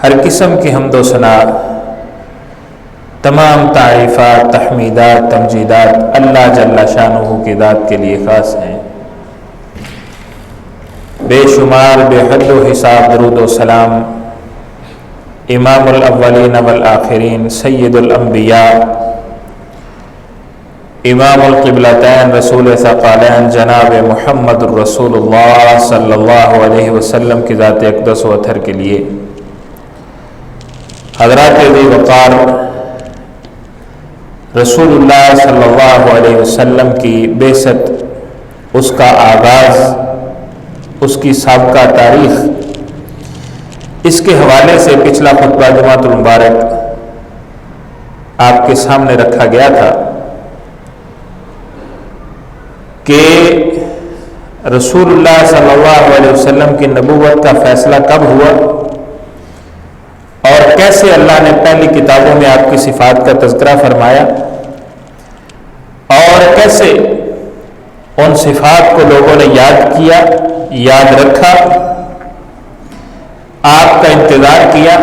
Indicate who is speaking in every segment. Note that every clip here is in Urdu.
Speaker 1: ہر قسم کی حمد و ثنا، تمام تعریفات، تحمیدات، تمجیدات اللہ جل شانہ کی ذات کے لیے خاص ہیں۔ بے شمار بے حد و حساب درود و سلام امام الاولین والآخرین، سید الانبیاء، امام القبلتین، رسول ثقلین، جناب محمد الرسول اللہ صلی اللہ علیہ وسلم کی ذات اقدس و اطہر کے لیے۔ حضرات ذی وقار رسول اللہ صلی اللہ علیہ وسلم کی بعثت، اس کا آغاز، اس کی سابقہ تاریخ، اس کے حوالے سے پچھلا خطبہ جمعۃ المبارک آپ کے سامنے رکھا گیا تھا کہ رسول اللہ صلی اللہ علیہ وسلم کی نبوت کا فیصلہ کب ہوا اور کیسے اللہ نے پہلی کتابوں میں آپ کی صفات کا تذکرہ فرمایا اور کیسے ان صفات کو لوگوں نے یاد کیا، یاد رکھا، آپ کا انتظار کیا،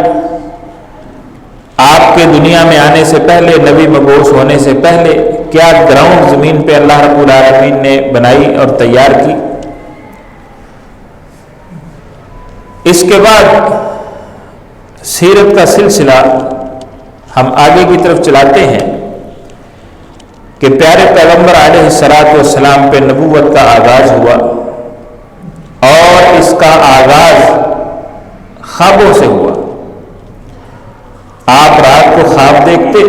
Speaker 1: آپ کے دنیا میں آنے سے پہلے، نبی مبعوث ہونے سے پہلے کیا گراؤنڈ زمین پہ اللہ رب العالمین نے بنائی اور تیار کی۔ اس کے بعد سیرت کا سلسلہ ہم آگے کی طرف چلاتے ہیں کہ پیارے پیغمبر علیہ الصلوۃ والسلام پہ نبوت کا آغاز ہوا اور اس کا آغاز خوابوں سے ہوا۔ آپ رات کو خواب دیکھتے،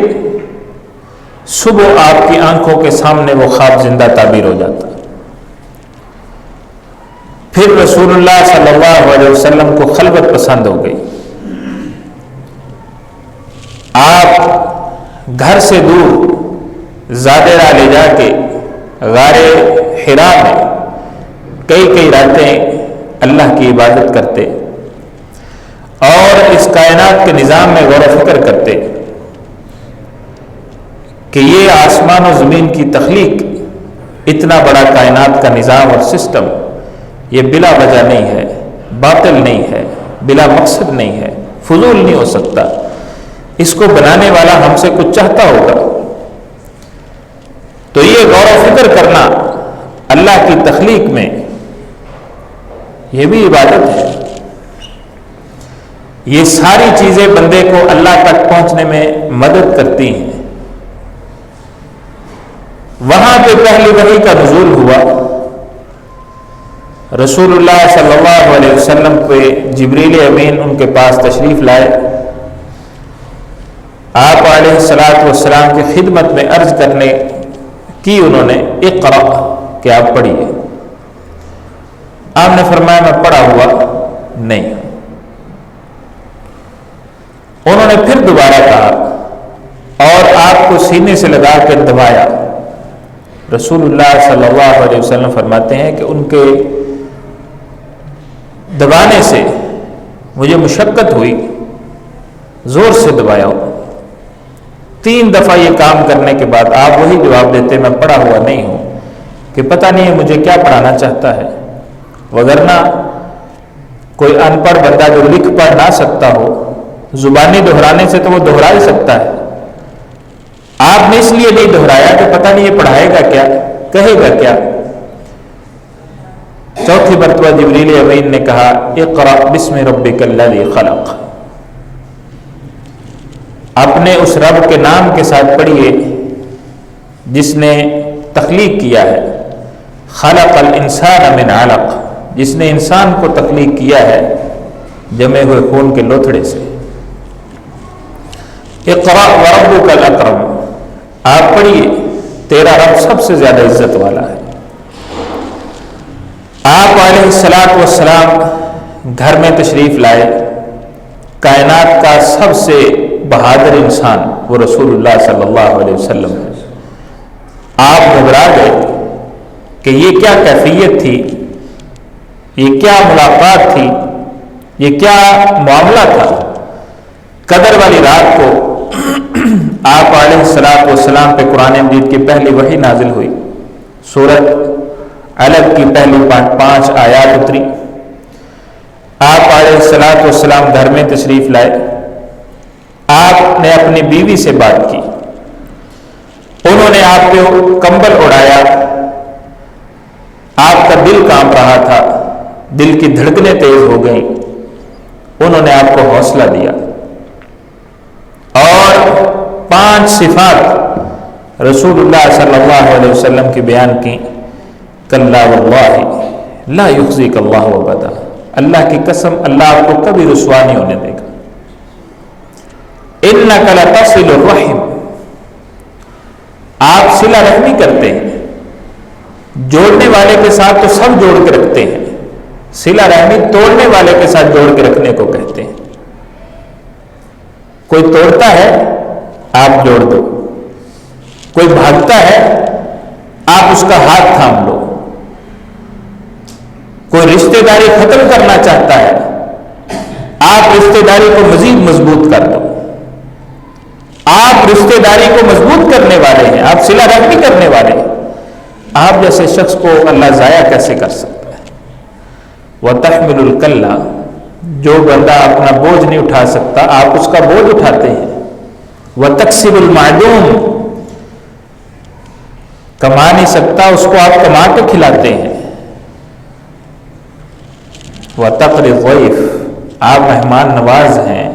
Speaker 1: صبح آپ کی آنکھوں کے سامنے وہ خواب زندہ تعبیر ہو جاتا۔ پھر رسول اللہ صلی اللہ علیہ وسلم کو خلوت پسند ہو گئی، آپ گھر سے دور زادرہ لے جا کے غار حرا میں کئی راتیں اللہ کی عبادت کرتے اور اس کائنات کے نظام میں غور و فکر کرتے کہ یہ آسمان و زمین کی تخلیق، اتنا بڑا کائنات کا نظام اور سسٹم، یہ بلا وجہ نہیں ہے، باطل نہیں ہے، بلا مقصد نہیں ہے، فضول نہیں ہو سکتا۔ اس کو بنانے والا ہم سے کچھ چاہتا ہوگا۔ تو یہ غور و فکر کرنا اللہ کی تخلیق میں، یہ بھی عبادت ہے۔ یہ ساری چیزیں بندے کو اللہ تک پہنچنے میں مدد کرتی ہیں۔ وہاں پہ پہلی وحی کا نزول ہوا، رسول اللہ صلی اللہ علیہ وسلم پہ جبریل امین ان کے پاس تشریف لائے، آپ علیہ الصلوۃ والسلام کی خدمت میں عرض کرنے کی انہوں نے اقرأ کہ آپ پڑھیے۔ آپ نے فرمایا میں پڑھا ہوا نہیں۔ انہوں نے پھر دوبارہ کہا اور آپ کو سینے سے لگا کر دبایا۔ رسول اللہ صلی اللہ علیہ وسلم فرماتے ہیں کہ ان کے دبانے سے مجھے مشقت ہوئی، زور سے دبایا ہوں۔ 3 دفعہ یہ کام کرنے کے بعد آپ وہی جواب دیتے میں پڑھا ہوا نہیں ہوں، کہ پتہ نہیں ہے مجھے کیا پڑھانا چاہتا ہے۔ وگرنہ کوئی ان پڑھ بندہ جو لکھ پڑھ نہ سکتا ہو، زبانی دہرانے سے تو وہ دہرا ہی سکتا ہے۔ آپ نے اس لیے نہیں دہرایا کہ پتہ نہیں یہ پڑھائے گا کیا، کہے گا کیا۔ چوتھی مرتبہ جبریل امین نے کہا اقرأ بسم ربک الذی خلق، اپنے اس رب کے نام کے ساتھ پڑھیے جس نے تخلیق کیا ہے۔ خلق الانسان من علق، جس نے انسان کو تخلیق کیا ہے جمے ہوئے خون کے لوتھڑے سے۔ اقرأ وربک الاکرم، آپ پڑھیے تیرا رب سب سے زیادہ عزت والا ہے۔ آپ علیہ الصلوۃ والسلام گھر میں تشریف لائے، کائنات کا سب سے بہادر انسان وہ رسول اللہ صلی اللہ علیہ وسلم ہے۔ آپ گھبرا گئے کہ یہ کیا کیفیت تھی، یہ کیا ملاقات تھی، یہ کیا معاملہ تھا۔ قدر والی رات کو آپ علیہ الصلوۃ والسلام پہ قرآن مجید کی پہلی وحی نازل ہوئی، سورۃ علق کی پہلی 5 آیات اتری۔ آپ علیہ الصلوۃ والسلام گھر میں تشریف لائے، آپ نے اپنی بیوی سے بات کی، انہوں نے آپ پہ کمبل اڑایا، آپ کا دل کانپ رہا تھا، دل کی دھڑکنیں تیز ہو گئیں، انہوں نے آپ کو حوصلہ دیا اور 5 صفات رسول اللہ صلی اللہ علیہ وسلم کی بیان کی۔ کلا واللہ لا یخزیک اللہ ابدا، اللہ کی قسم اللہ آپ کو کبھی رسوا نہیں ہونے دے گا۔ انک لتصل الرحم، آپ صلہ رحمی کرتے ہیں، جوڑنے والے کے ساتھ تو سب جوڑ کے رکھتے ہیں، صلہ رحمی توڑنے والے کے ساتھ جوڑ کے رکھنے کو کہتے ہیں۔ کوئی توڑتا ہے آپ جوڑ دو، کوئی بھاگتا ہے آپ اس کا ہاتھ تھام لو، کوئی رشتہ داری ختم کرنا چاہتا ہے آپ رشتہ داری کو مزید مضبوط کر دو۔ آپ رشتہ داری کو مضبوط کرنے والے ہیں، آپ صلہ رحمی کرنے والے ہیں، آپ جیسے شخص کو اللہ ضائع کیسے کر سکتا ہے؟ وَتَحْمِلُ الْكَلَّ، جو بندہ اپنا بوجھ نہیں اٹھا سکتا آپ اس کا بوجھ اٹھاتے ہیں۔ وَتَكْسِبُ الْمَعْدُومِ، کما نہیں سکتا اس کو آپ کما کے کھلاتے ہیں۔ وَتَقْرِي الضَّيْفَ، آپ مہمان نواز ہیں۔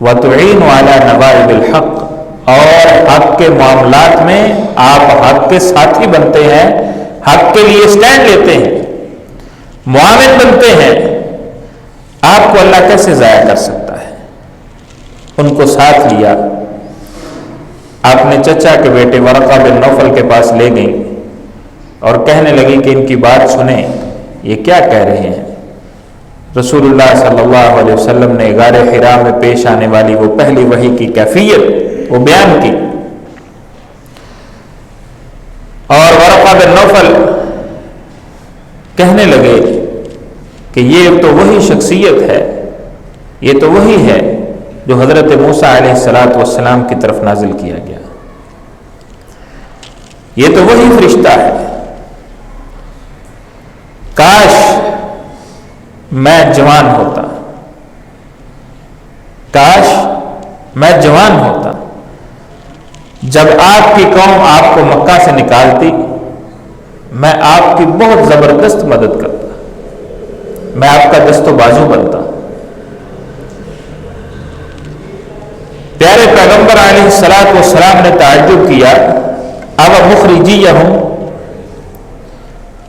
Speaker 1: وَتُعِينُ عَلَى نَوَائِبِ الْحَقِّ، اور حق کے معاملات میں آپ حق کے ساتھی بنتے ہیں، حق کے لیے سٹینڈ لیتے ہیں، معاون بنتے ہیں۔ آپ کو اللہ کیسے ضائع کر سکتا ہے؟ ان کو ساتھ لیا، آپ نے چچا کے بیٹے ورقہ بن نوفل کے پاس لے گئیں اور کہنے لگی کہ ان کی بات سنیں، یہ کیا کہہ رہے ہیں؟ رسول اللہ صلی اللہ علیہ وسلم نے غار حرا میں پیش آنے والی وہ پہلی وحی کی کیفیت وہ بیان کی، اور ورقہ بن نوفل کہنے لگے کہ یہ تو وہی شخصیت ہے، یہ تو وہی ہے جو حضرت موسیٰ علیہ السلام کی طرف نازل کیا گیا، یہ تو وہی فرشتہ ہے۔ کاش میں جوان ہوتا، کاش میں جوان ہوتا، جب آپ کی قوم آپ کو مکہ سے نکالتی میں آپ کی بہت زبردست مدد کرتا، میں آپ کا دست و بازو بنتا۔ پیارے پیغمبر علیہ السلام نے تعجب کیا، اب مخرجیہم،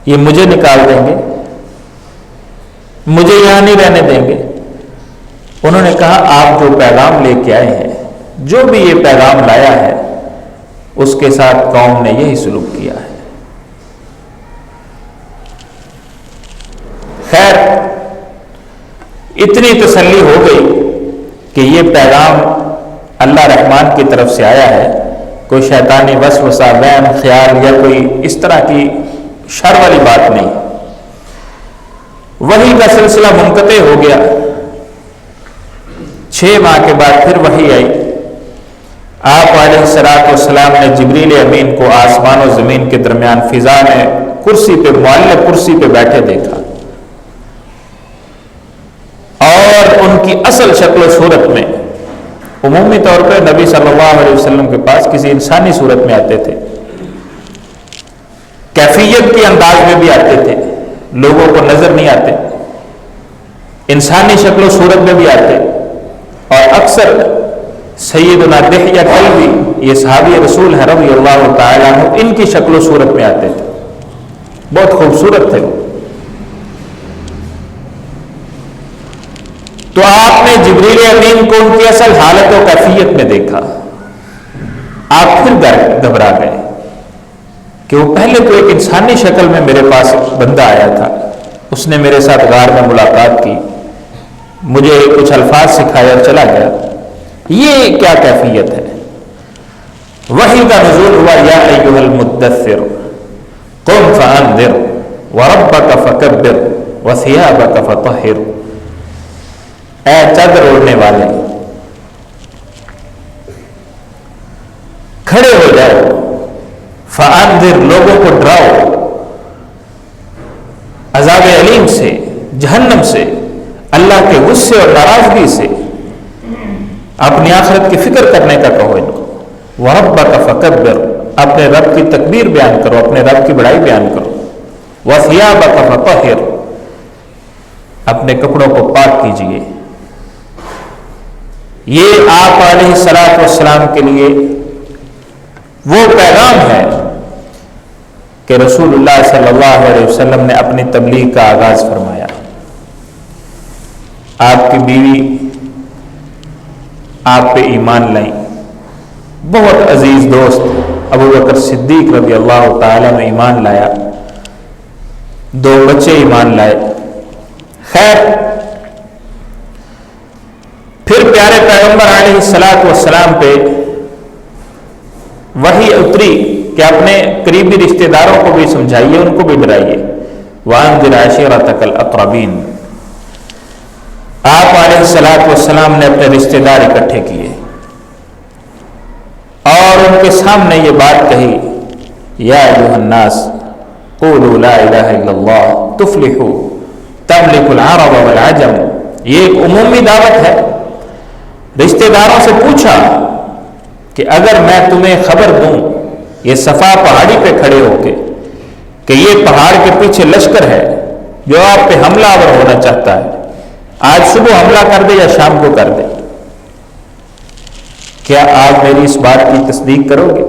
Speaker 1: یہ مجھے نکال دیں گے، مجھے یہاں نہیں رہنے دیں گے؟ انہوں نے کہا آپ جو پیغام لے کے آئے ہیں، جو بھی یہ پیغام لایا ہے اس کے ساتھ قوم نے یہی سلوک کیا ہے۔ خیر اتنی تسلی ہو گئی کہ یہ پیغام اللہ رحمان کی طرف سے آیا ہے، کوئی شیطانی وسوسہ، وہم خیال یا کوئی اس طرح کی شر والی بات نہیں۔ وحی کا سلسلہ منقطع ہو گیا، 6 ماہ کے بعد پھر وحی آئی۔ آپ علیہ السلام نے جبریل امین کو آسمان و زمین کے درمیان فضا میں کرسی پہ، معلق کرسی پہ بیٹھے دیکھا، اور ان کی اصل شکل و صورت میں، عمومی طور پہ نبی صلی اللہ علیہ وسلم کے پاس کسی انسانی صورت میں آتے تھے، کیفیت کے انداز میں بھی آتے تھے، لوگوں کو نظر نہیں آتے، انسانی شکل و صورت میں بھی آتے، اور اکثر سیدنا دحیہ کلبی، یہ صحابی رسول ہے رضی اللہ تعالیٰ عنہ، ان کی شکل و صورت میں آتے تھے، بہت خوبصورت تھے وہ۔ تو آپ نے جبریل امین کو ان کی اصل حالت و کیفیت میں دیکھا، آپ پھر گھبرا گئے کہ وہ پہلے تو ایک انسانی شکل میں میرے پاس بندہ آیا تھا، اس نے میرے ساتھ غار میں ملاقات کی، مجھے کچھ الفاظ سکھائے اور چلا گیا، یہ کیا کیفیت ہے؟ وحی کا نزول ہوا، یا ایھا المدثر قم فانذر وربک فکبر وثیابک فطہر، اے چادر اوڑھنے والے کھڑے ہو جاؤ، فانذر، لوگوں کو ڈراؤ عذاب علیم سے، جہنم سے، غصے اور ناراضگی سے اپنی آخرت کی فکر کرنے کا کہو ان کو. وَرَبَّكَ فَكَبِّرْ، اپنے رب کی تکبیر بیان کرو، اپنے رب کی بڑائی بیان کرو. وَثِيَابَكَ فَطَهِّرْ، اپنے کپڑوں کو پاک کیجئے. یہ آپ علیہ الصلوۃ والسلام کے لیے وہ پیغام ہے کہ رسول اللہ صلی اللہ علیہ وسلم نے اپنی تبلیغ کا آغاز فرمایا. آپ کی بیوی آپ پہ ایمان لائیں، بہت عزیز دوست ابو بکر صدیق رضی اللہ تعالیٰ نے ایمان لایا، 2 بچے ایمان لائے. خیر، پھر پیارے پیغمبر علیہ الصلوۃ والسلام پہ وحی اتری کہ اپنے قریبی رشتہ داروں کو بھی سمجھائیے، ان کو بھی ڈرائیے. وَأَنذِرْ عَشِيرَتَكَ الْأَقْرَبِينَ، آپ علیہ الصلوۃ والسلام نے اپنے رشتہ دار اکٹھے کیے اور ان کے سامنے یہ بات کہی، یا ایھا الناس قولوا لا الہ الا اللہ تفلحوا تملک العرب والعجم. یہ ایک عمومی دعوت ہے. رشتہ داروں سے پوچھا کہ اگر میں تمہیں خبر دوں یہ صفا پہاڑی پہ کھڑے ہو کے کہ یہ پہاڑ کے پیچھے لشکر ہے جو آپ پہ حملہ آور ہونا چاہتا ہے، آج صبح حملہ کر دے یا شام کو کر دے، کیا آپ میری اس بات کی تصدیق کرو گے؟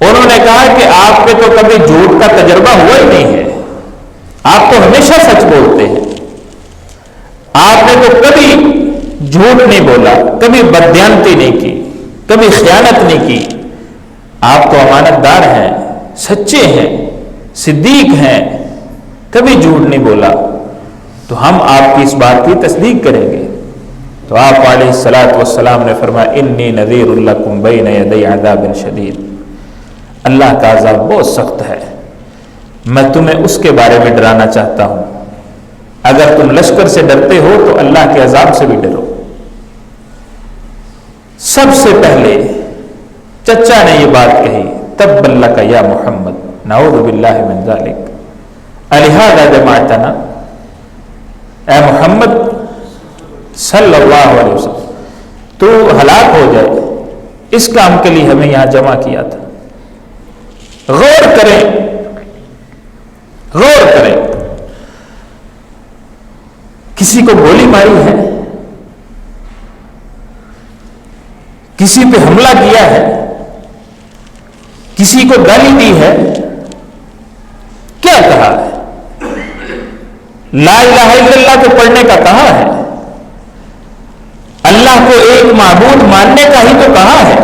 Speaker 1: انہوں نے کہا کہ آپ پہ تو کبھی جھوٹ کا تجربہ ہوا ہی نہیں ہے، آپ تو ہمیشہ سچ بولتے ہیں، آپ نے تو کبھی جھوٹ نہیں بولا، کبھی بددیانتی نہیں کی، کبھی خیانت نہیں کی، آپ تو امانت دار ہیں، سچے ہیں، صدیق ہیں، کبھی جھوٹ نہیں بولا، تو ہم آپ کی اس بات کی تصدیق کریں گے. تو آپ علیہ الصلوۃ والسلام نے فرمایا انی نذیر لکم بین یدی عذاب شدید، اللہ کا عذاب بہت سخت ہے، میں تمہیں اس کے بارے میں ڈرانا چاہتا ہوں. اگر تم لشکر سے ڈرتے ہو تو اللہ کے عذاب سے بھی ڈرو. سب سے پہلے چچا نے یہ بات کہی، تبا لک یا محمد، نعوذ باللہ من ذلک، الہذا جمعتنا، اے محمد صلی اللہ علیہ وسلم تو ہلاک ہو جائے، اس کام کے لیے ہمیں یہاں جمع کیا تھا. غور کریں، غور کریں، کسی کو گولی ماری ہے، کسی پہ حملہ کیا ہے، کسی کو گالی دی ہے، کیا کہا ہے؟ لا الہ الا اللہ کو پڑھنے کا کہا ہے، اللہ کو ایک معبود ماننے کا ہی تو کہا ہے.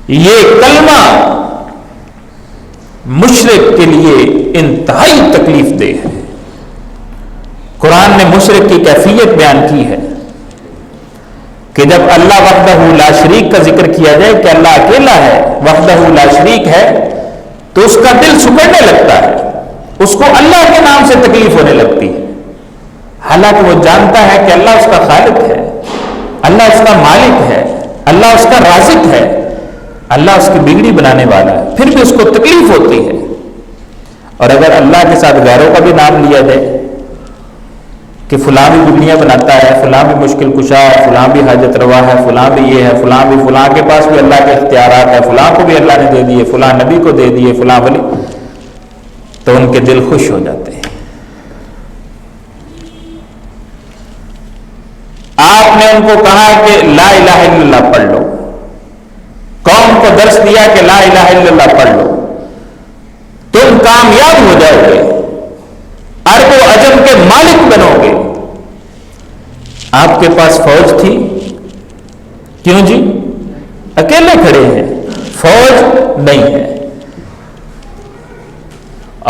Speaker 1: یہ کلمہ مشرک کے لیے انتہائی تکلیف دہ ہے. قرآن نے مشرک کی کیفیت بیان کی ہے کہ جب اللہ وحدہ لا شریک کا ذکر کیا جائے کہ اللہ اکیلا ہے، وحدہ لا شریک ہے، تو اس کا دل سکڑنے لگتا ہے، اس کو اللہ کے نام سے تکلیف ہونے لگتی ہے، حالانکہ وہ جانتا ہے کہ اللہ اس کا خالق ہے، اللہ اس کا مالک ہے، اللہ اس کا رازق ہے، اللہ اس کی بگڑی بنانے والا ہے، پھر بھی اس کو تکلیف ہوتی ہے. اور اگر اللہ کے ساتھ غیروں کا بھی نام لیا جائے کہ فلاں بھی دنیا بناتا ہے، فلاں بھی مشکل کشا ہے، فلاں بھی حاجت روا ہے، فلاں بھی یہ ہے، فلاں بھی، فلاں کے پاس بھی اللہ کے اختیارات ہے، فلاں کو بھی اللہ نے دے دیے، فلاں نبی کو دے دیے، فلاں ولی، تو ان کے دل خوش ہو جاتے ہیں. آپ نے ان کو کہا کہ لا الہ الا اللہ پڑھ لو، قوم کو درس دیا کہ لا الہ الا اللہ پڑھ لو، تم کامیاب ہو جاؤ گے، عرب و عجم کے مالک بنو گے. آپ کے پاس فوج تھی، کیوں جی؟ اکیلے کھڑے ہیں، فوج نہیں ہے،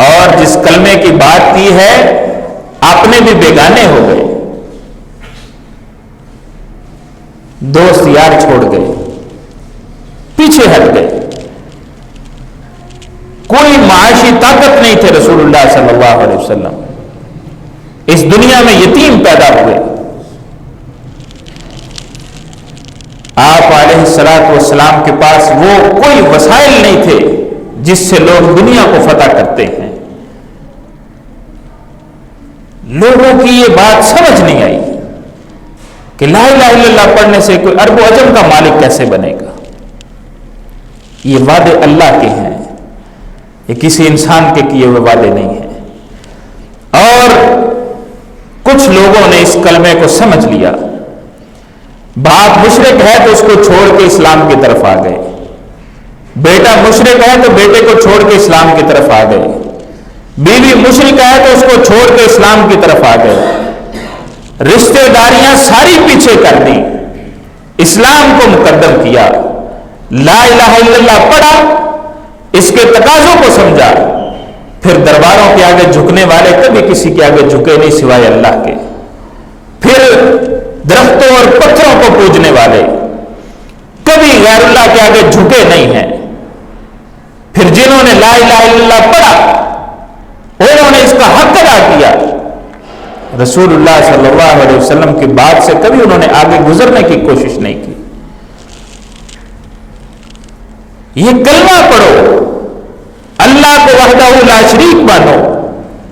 Speaker 1: اور جس کلمے کی بات کی ہے اپنے بھی بیگانے ہو گئے، دوست یار چھوڑ گئے، پیچھے ہٹ گئے، کوئی معاشی طاقت نہیں تھے رسول اللہ صلی اللہ علیہ وسلم، اس دنیا میں یتیم پیدا ہوئے. آپ علیہ الصلوۃ والسلام کے پاس وہ کوئی وسائل نہیں تھے جس سے لوگ دنیا کو فتح کرتے ہیں. لوگوں کی یہ بات سمجھ نہیں آئی کہ لا الہ الا اللہ پڑھنے سے کوئی عرب و عجم کا مالک کیسے بنے گا. یہ وعدے اللہ کے ہیں، یہ کسی انسان کے کیے ہوئے وعدے نہیں ہیں. اور کچھ لوگوں نے اس کلمے کو سمجھ لیا، باپ مشرک ہے تو اس کو چھوڑ کے اسلام کی طرف آ گئے، بیٹا مشرک ہے تو بیٹے کو چھوڑ کے اسلام کی طرف آ گئے، بیوی مشرک ہے تو اس کو چھوڑ کے اسلام کی طرف آ گئے، رشتہ داریاں ساری پیچھے کر دی، اسلام کو مقدم کیا، لا الہ الا اللہ پڑھا، اس کے تقاضوں کو سمجھا. پھر درباروں کے آگے جھکنے والے کبھی کسی کے آگے جھکے نہیں سوائے اللہ کے. پھر درختوں اور پتھروں کو پوجنے والے کبھی غیر اللہ کے آگے جھکے نہیں ہیں. پھر جنہوں نے لا الہ الا اللہ پڑھا انہوں نے اس کا حق ادا کیا. رسول اللہ صلی اللہ علیہ وسلم کی بات سے کبھی انہوں نے آگے گزرنے کی کوشش نہیں کی. یہ کلمہ پڑھو، اللہ کو وحدہ لا شریک مانو.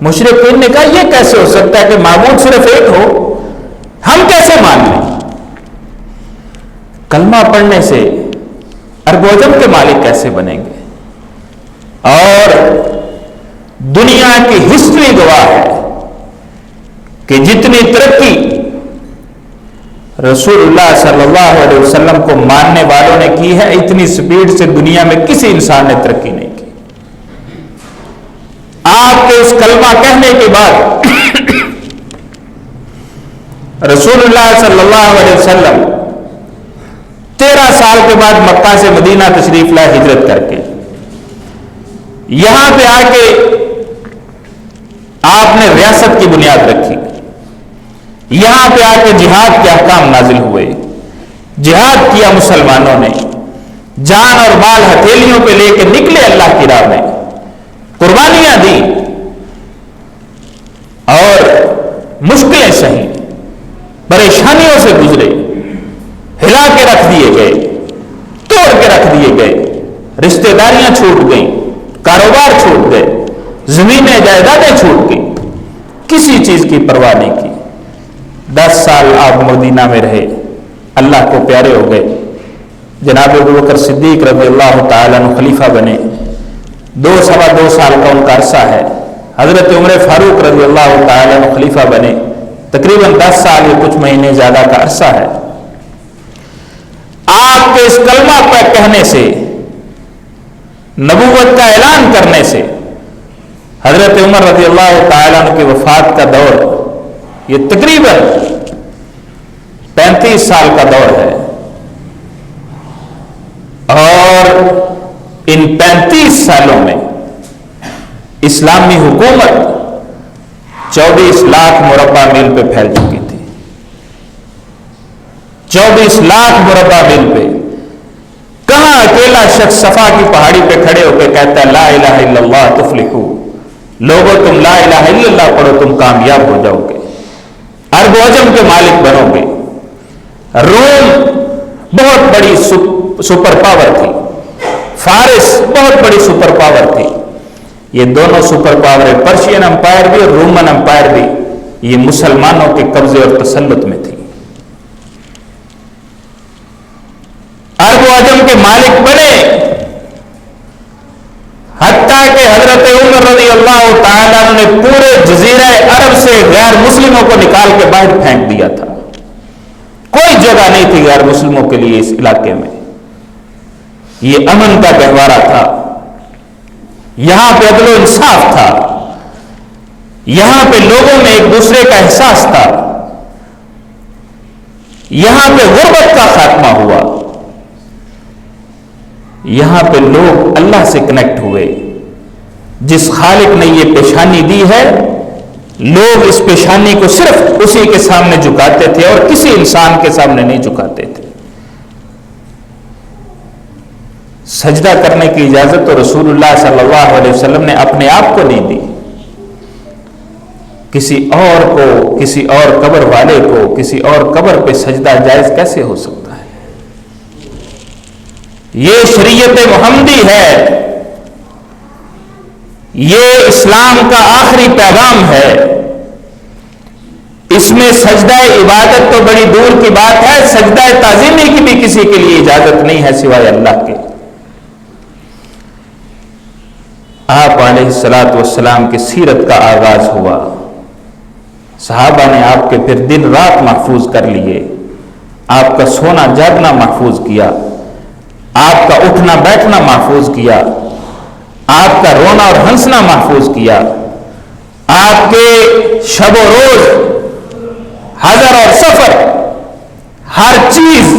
Speaker 1: مشرکین نے کہا یہ کیسے ہو سکتا ہے کہ معبود صرف ایک ہو، ہم کیسے مان لیں؟ کلمہ پڑھنے سے عرب و عجم کے مالک کیسے بنیں گے؟ اور دنیا کی ہسٹری گواہ ہے کہ جتنی ترقی رسول اللہ صلی اللہ علیہ وسلم کو ماننے والوں نے کی ہے، اتنی سپیڈ سے دنیا میں کسی انسان نے ترقی نہیں کی. آپ کے اس کلمہ کہنے کے بعد رسول اللہ صلی اللہ علیہ وسلم 13 سال کے بعد مکہ سے مدینہ تشریف لائے ہجرت کر کے. یہاں پہ آ کے آپ نے ریاست کی بنیاد رکھی. یہاں پہ آ کے جہاد کے احکام نازل ہوئے، جہاد کیا مسلمانوں نے، جان اور مال ہتھیلیوں پہ لے کے نکلے اللہ کی راہ میں، قربانیاں دی اور مشکلیں سہی، پریشانیوں سے گزرے، ہلا کے رکھ دیے گئے، توڑ کے رکھ دیے گئے، رشتہ داریاں چھوٹ گئیں، کاروبار چھوٹ گئے، زمینیں جائیدادیں چھوٹ گئیں، کسی چیز کی پرواہ نہیں کی. 10 سال آپ مدینہ میں رہے، اللہ کو پیارے ہو گئے. جناب ابوبکر صدیق رضی اللہ تعالیٰ عنہ خلیفہ بنے. 2 سال کا ان کا عرصہ ہے. حضرت عمر فاروق رضی اللہ تعالیٰ عنہ خلیفہ بنے. تقریباً 10 سال یا کچھ مہینے زیادہ کا عرصہ ہے. آپ کے اس کلمہ پر کہنے سے، نبوت کا اعلان کرنے سے، حضرت عمر رضی اللہ تعالیٰ عنہ کی وفات کا دور یہ تقریباً 35 سال کا دور ہے. اور ان 35 سالوں میں اسلامی حکومت 24 لاکھ مربع میل پہ پھیل چکی تھی. 24 لاکھ مربع میل پہ. کہاں اکیلا شخص صفا کی پہاڑی پہ کھڑے ہو کے کہتا ہے لا الہ الا اللہ تفلحو، لوگوں تم لا الہ الا اللہ پڑھو تم کامیاب ہو جاؤ گے، عرب و عجم کے مالک بنو گے. روم بہت بڑی سپر پاور تھی، فارس بہت بڑی سپر پاور تھی. یہ دونوں سپر پاوریں، پرشین امپائر بھی اور رومن امپائر بھی، یہ مسلمانوں کے قبضے اور تسلط میں تھی. عرب و عجم کے مالک بنے، حتیٰ کہ حضرت عمر رضی اللہ تعالیٰ عنہ نے پورے جزیرہ عرب سے غیر مسلموں کو نکال کے باہر پھینک دیا تھا. کوئی جگہ نہیں تھی غیر مسلموں کے لیے اس علاقے میں. یہ امن کا گہوارہ تھا، یہاں پہ عدل و انصاف تھا، یہاں پہ لوگوں میں ایک دوسرے کا احساس تھا، یہاں پہ غربت کا خاتمہ ہوا، یہاں پہ لوگ اللہ سے کنیکٹ ہوئے. جس خالق نے یہ پیشانی دی ہے، لوگ اس پیشانی کو صرف اسی کے سامنے جھکاتے تھے اور کسی انسان کے سامنے نہیں جھکاتے تھے. سجدہ کرنے کی اجازت تو رسول اللہ صلی اللہ علیہ وسلم نے اپنے آپ کو نہیں دی. کسی اور کو، کسی اور قبر والے کو، کسی اور قبر پہ سجدہ جائز کیسے ہو سکتا ہے؟ یہ شریعت محمدی ہے، یہ اسلام کا آخری پیغام ہے. اس میں سجدہ عبادت تو بڑی دور کی بات ہے، سجدہ تعظیمی کی بھی کسی کے لیے اجازت نہیں ہے سوائے اللہ کے۔ آپ علیہ الصلوۃ والسلام کی سیرت کا آغاز ہوا، صحابہ نے آپ کے پھر دن رات محفوظ کر لیے، آپ کا سونا جاگنا محفوظ کیا، آپ کا اٹھنا بیٹھنا محفوظ کیا، آپ کا رونا اور ہنسنا محفوظ کیا، آپ کے شب و روز، حضر اور سفر، ہر چیز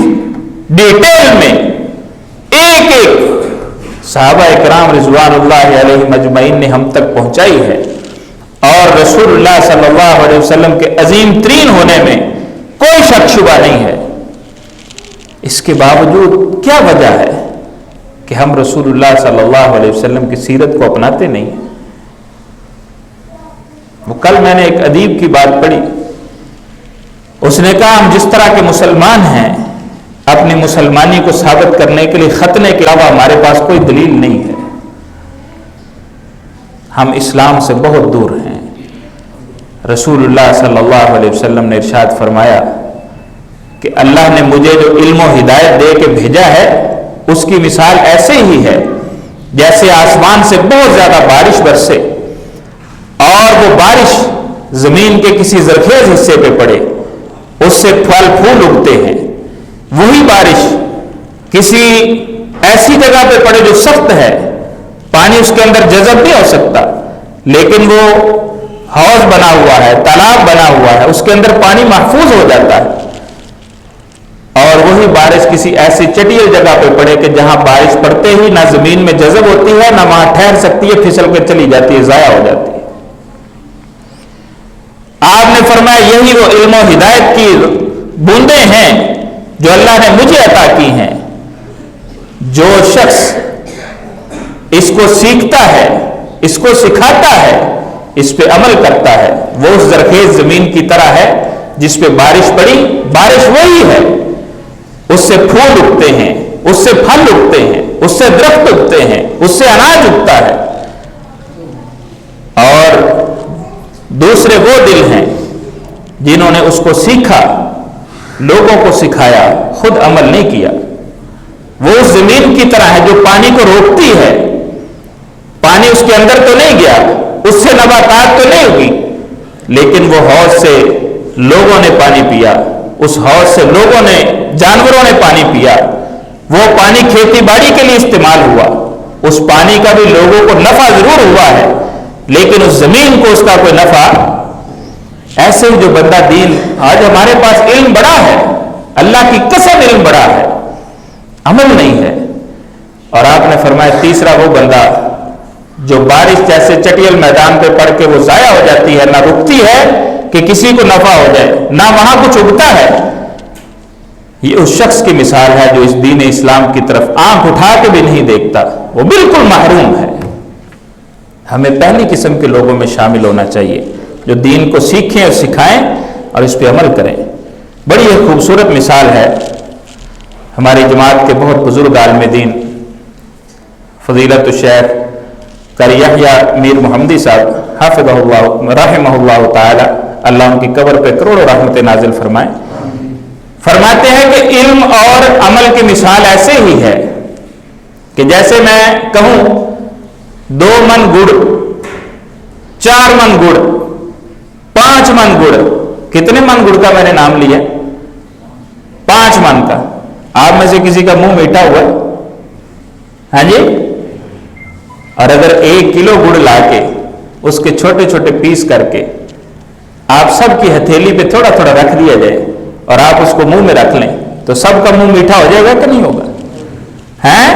Speaker 1: ڈیٹیل میں ایک ایک صحابہ اکرام رضوان اللہ علیہ مجمعین نے ہم تک پہنچائی ہے، اور رسول اللہ صلی اللہ علیہ وسلم کے عظیم ترین ہونے میں کوئی شک شبہ نہیں ہے۔ اس کے باوجود کیا وجہ ہے کہ ہم رسول اللہ صلی اللہ علیہ وسلم کی سیرت کو اپناتے نہیں؟ وہ کل میں نے ایک ادیب کی بات پڑھی، اس نے کہا ہم جس طرح کے مسلمان ہیں، اپنی مسلمانی کو ثابت کرنے کے لیے ختنے کے علاوہ ہمارے پاس کوئی دلیل نہیں ہے، ہم اسلام سے بہت دور ہیں۔ رسول اللہ صلی اللہ علیہ وسلم نے ارشاد فرمایا کہ اللہ نے مجھے جو علم و ہدایت دے کے بھیجا ہے اس کی مثال ایسے ہی ہے جیسے آسمان سے بہت زیادہ بارش برسے اور وہ بارش زمین کے کسی زرخیز حصے پہ پڑے، اس سے پھل پھول اگتے ہیں، وہی بارش کسی ایسی جگہ پہ پڑے جو سخت ہے، پانی اس کے اندر جذب نہیں ہو سکتا، لیکن وہ حوض بنا ہوا ہے، تالاب بنا ہوا ہے، اس کے اندر پانی محفوظ ہو جاتا ہے، اور وہی بارش کسی ایسی چٹیل جگہ پہ پڑے کہ جہاں بارش پڑتے ہی نہ زمین میں جذب ہوتی ہے، نہ وہاں ٹھہر سکتی ہے، پھسل کر چلی جاتی ہے، ضائع ہو جاتی ہے۔ آپ نے فرمایا یہی وہ علم و ہدایت کی بوندیں ہیں جو اللہ نے مجھے عطا کی ہیں، جو شخص اس کو سیکھتا ہے، اس کو سکھاتا ہے، اس پہ عمل کرتا ہے، وہ اس زرخیز زمین کی طرح ہے جس پہ بارش پڑی، بارش وہی ہے، اس سے پھول اگتے ہیں، اس سے پھل اگتے ہیں، اس سے درخت اگتے ہیں، اس سے اناج اگتا ہے۔ اور دوسرے وہ دل ہیں جنہوں نے اس کو سیکھا، لوگوں کو سکھایا، خود عمل نہیں کیا۔ وہ اس زمین کی طرح ہے جو پانی کو روکتی ہے، پانی اس کے اندر تو نہیں گیا، اس سے نباتات تو نہیں ہوگی، لیکن وہ حوض سے لوگوں نے پانی پیا، اس حوض سے لوگوں نے، جانوروں نے پانی پیا، وہ پانی کھیتی باڑی کے لیے استعمال ہوا، اس پانی کا بھی لوگوں کو نفع ضرور ہوا ہے، لیکن اس زمین کو اس کا کوئی نفع۔ ایسے ہی جو بندہ دین، آج ہمارے پاس علم بڑا ہے، اللہ کی قسم علم بڑا ہے، عمل نہیں ہے۔ اور آپ نے فرمایا تیسرا وہ بندہ جو بارش جیسے چٹیل میدان پہ پڑ کے وہ ضائع ہو جاتی ہے، نہ رکتی ہے کہ کسی کو نفع ہو جائے، نہ وہاں کچھ اگتا ہے، یہ اس شخص کی مثال ہے جو اس دین اسلام کی طرف آنکھ اٹھا کے بھی نہیں دیکھتا، وہ بالکل محروم ہے۔ ہمیں پہلی قسم کے لوگوں میں شامل ہونا چاہیے جو دین کو سیکھیں اور سکھائیں اور اس پہ عمل کریں۔ بڑی ایک خوبصورت مثال ہے ہماری جماعت کے بہت بزرگ عالم دین فضیلت الشیخ قاری یحییٰ میر محمدی صاحب حافظہ اللہ رحمہ اللہ تعالی، اللہ ان کی قبر پہ کروڑوں رحمت نازل فرمائے، فرماتے ہیں کہ علم اور عمل کی مثال ایسے ہی ہے کہ جیسے میں کہوں 2 من گڑ، 4 من گڑ، 5 من گڑ، کتنے من گڑ کا میں نے نام لیا؟ 5 من کا۔ آپ میں سے کسی کا منہ میٹھا ہوا؟ ہاں جی؟ اور اگر 1 کلو گڑ لا کے اس کے چھوٹے چھوٹے پیس کر کے آپ سب کی ہتھیلی پہ تھوڑا تھوڑا رکھ دیا جائے اور آپ اس کو منہ میں رکھ لیں تو سب کا منہ میٹھا ہو جائے گا کہ نہیں ہوگا؟ ہیں؟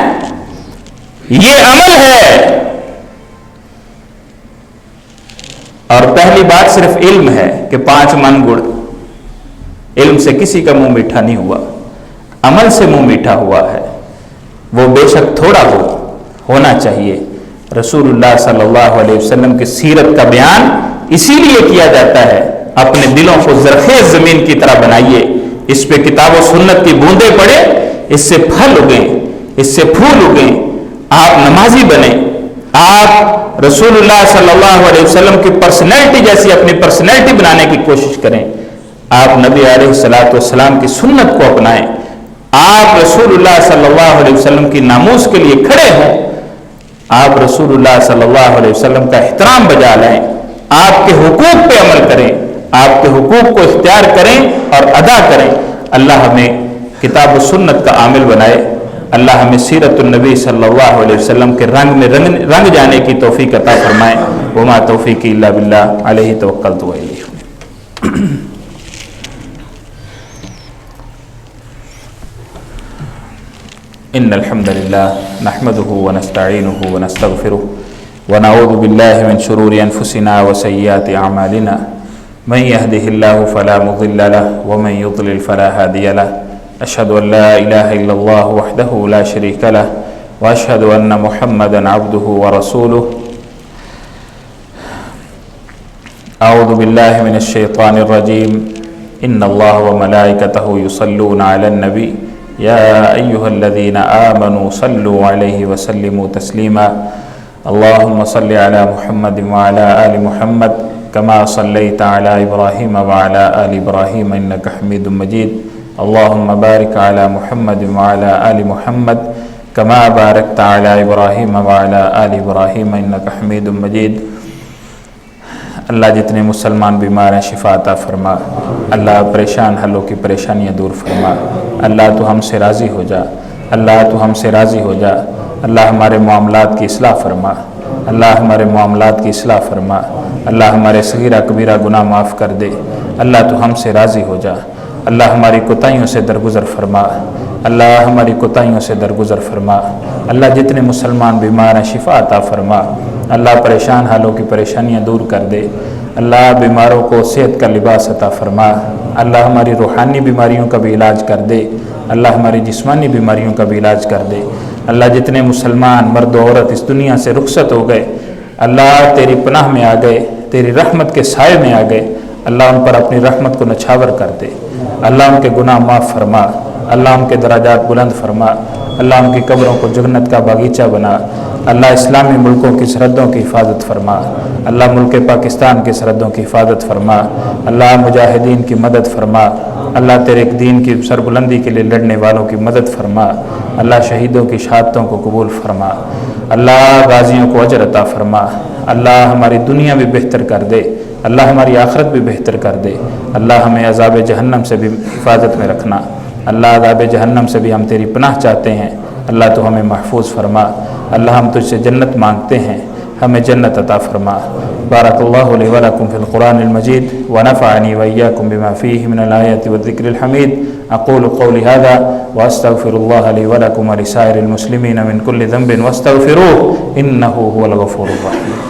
Speaker 1: یہ عمل ہے۔ اور پہلی بات صرف علم ہے کہ 5 من گڑ، علم سے کسی کا منہ میٹھا نہیں ہوا، عمل سے منہ میٹھا ہوا ہے، وہ بے شک تھوڑا ہونا چاہیے۔ رسول اللہ صلی اللہ علیہ وسلم کی سیرت کا بیان اسی لیے کیا جاتا ہے، اپنے دلوں کو زرخیز زمین کی طرح بنائیے، اس پہ کتاب و سنت کی بوندیں پڑے، اس سے پھل اگیں، اس سے پھول اگیں، آپ نمازی بنیں، آپ رسول اللہ صلی اللہ علیہ وسلم کی پرسنالٹی جیسی اپنی پرسنالٹی بنانے کی کوشش کریں، آپ نبی علیہ الصلوۃ والسلام کی سنت کو اپنائیں، آپ رسول اللہ صلی اللہ علیہ وسلم کی ناموس کے لیے کھڑے ہوں، آپ رسول اللہ صلی اللہ علیہ وسلم کا احترام بجا لائیں، آپ کے حقوق پہ عمل کریں، آپ کے حقوق کو اختیار کریں اور ادا کریں۔ اللہ ہمیں کتاب و سنت کا عامل بنائے، اللہ ہمیں سیرت النبی صلی اللہ علیہ وسلم کے رنگ میں رنگ جانے کی توفیق عطا فرمائے۔ وما توفیقی الا باللہ علیہ توکلت و الیہ۔ ان الحمد للہ نحمده ونستعینه ونستغفره ونعوذ باللہ من شرور انفسنا وسیئات اعمالنا من يهده الله فلا مضل له ومن يضلل فلا هادي له اشهد ان لا اله الا الله وحده لا شريك له واشهد ان محمدا عبده ورسوله۔ اعوذ باللہ من الشیطان الرجیم، ان اللہ وملائکته يصلون علی النبی یا ایہا الذین آمنوا صلوا علیہ وسلموا تسلیما۔ اللہم صل علی محمد وعلی آل محمد کما صلیت علی ابراہیم وعلی آل ابراہیم انک حمید مجید۔ اللہم بارک علی محمد وعلی آل محمد کما بارکت علی ابراہیم وعلی آل ابراہیم انک حمید مجید۔ اللہ جتنے مسلمان بیمار ہیں شفا عطا فرما، اللہ پریشان حلوں کی پریشانیاں دور فرما، اللہ تو ہم سے راضی ہو جا، اللہ تو ہم سے راضی ہو جا، اللہ ہمارے معاملات کی اصلاح فرما، اللہ ہمارے معاملات کی اصلاح فرما، اللہ ہمارے صغیرہ کبیرہ گناہ معاف کر دے، اللہ تو ہم سے راضی ہو جا، اللہ ہماری کوتاہیوں سے درگزر فرما، اللہ ہماری کوتاہیوں سے درگزر فرما، اللہ جتنے مسلمان بیمار ہیں شفا عطا فرما، اللہ پریشان حالوں کی پریشانیاں دور کر دے، اللہ بیماروں کو صحت کا لباس عطا فرما، اللہ ہماری روحانی بیماریوں کا بھی علاج کر دے، اللہ ہماری جسمانی بیماریوں کا بھی علاج کر دے۔ اللہ جتنے مسلمان مرد و عورت اس دنیا سے رخصت ہو گئے، اللہ تیری پناہ میں آ گئے، تیری رحمت کے سائے میں آ گئے، اللہ ان پر اپنی رحمت کو نچھاور کر دے، اللہ ان کے گناہ معاف فرما، اللہ ان کے درجات بلند فرما، اللہ ان کی قبروں کو جنت کا باغیچہ بنا، اللہ اسلامی ملکوں کی سرحدوں کی حفاظت فرما، اللہ ملک پاکستان کی سرحدوں کی حفاظت فرما، اللہ مجاہدین کی مدد فرما، اللہ تیرے دین کی سربلندی کے لیے لڑنے والوں کی مدد فرما، اللہ شہیدوں کی شہادتوں کو قبول فرما، اللہ غازیوں کو اجر عطا فرما، اللہ ہماری دنیا بھی بہتر کر دے، اللہ ہماری آخرت بھی بہتر کر دے، اللہ ہمیں عذاب جہنم سے بھی حفاظت میں رکھنا، اللہ عذاب جہنم سے بھی ہم تیری پناہ چاہتے ہیں، اللہ تو ہمیں محفوظ فرما، اللہ ہم تجھ سے جنت مانگتے ہیں، ہمیں جنت عطا فرما۔ بارک اللہ لی ولکم فی القرآن المجید ونفعنی وإیاکم بما فیہ من الآیات والذکر الحمید۔ اقول قولی ھذا واستغفر اللہ لی ولکم ولسائر المسلمین من کل ذنب واستغفروہ انہ هو الغفور الرحیم۔